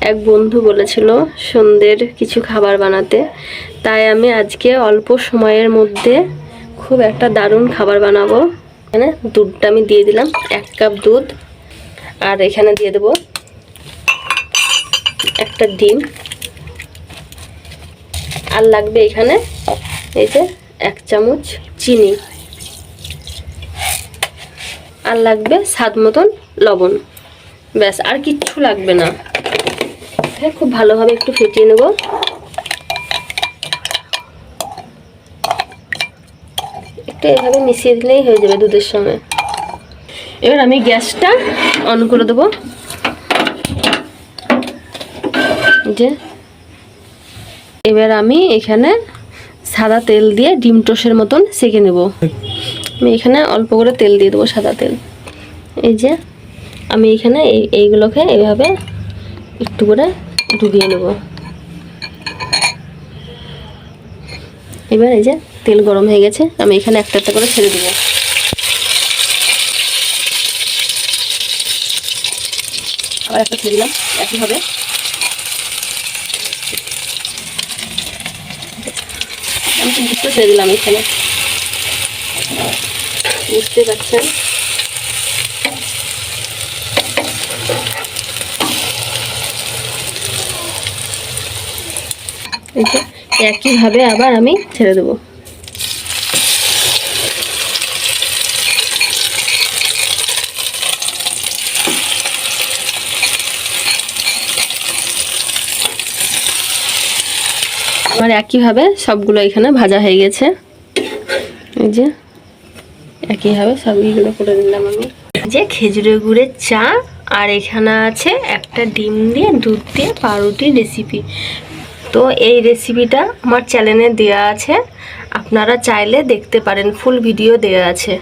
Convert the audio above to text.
এক বন্ধু বলেছিল সন্ধ্যের কিছু খাবার বানাতে, তাই আমি আজকে অল্প সময়ের মধ্যে খুব একটা দারুণ খাবার বানাবো। এখানে দুধটা আমি দিয়ে দিলাম, 1 কাপ দুধ। আর এখানে দিয়ে দেবো একটা ডিম। আর লাগবে এখানে এই যে 1 চামচ চিনি। আর লাগবে স্বাদ মতন লবণ। ব্যাস, আর কিচ্ছু লাগবে না। খুব ভালোভাবে একটু ফেটিয়ে নেব। একটু এভাবে মিশিয়ে দিলেই হয়ে যাবে দুধের সঙ্গে। এবার আমি গ্যাসটা অন করে দেবো। যে এবার আমি এখানে সাদা তেল দিয়ে ডিম টোস্টের মতন সেঁকে নেব। আমি এখানে অল্প করে তেল দিয়ে দেবো, সাদা তেল। এই যে আমি এখানে এইগুলোকে এইভাবে একটু করে ডুবিয়ে নেব। এবার এই যে তেল গরম হয়ে গেছে, আমি এখানে একটা একটা করে ছেড়ে দেবো। আবার একটা ছেড়ে দিলাম একইভাবে। আমি কিন্তু ছেড়ে দিলাম এখানে, বুঝতে পারছেন। একইভাবে আবার আমি ছেড়ে দেবো। আমার একইভাবে সবগুলো এখানে ভাজা হয়ে গেছে। এই যে একইভাবে সবগুলো করে দিলাম আমি। যে খেজুরের গুড়ের চা, আর এখানে আছে একটা ডিম দিয়ে দুধ দিয়ে পাউরুটির রেসিপি। তো এই রেসিপিটা আমার চ্যানেলে দেওয়া আছে, আপনারা চাইলে দেখতে পারেন, ফুল ভিডিও দেওয়া আছে।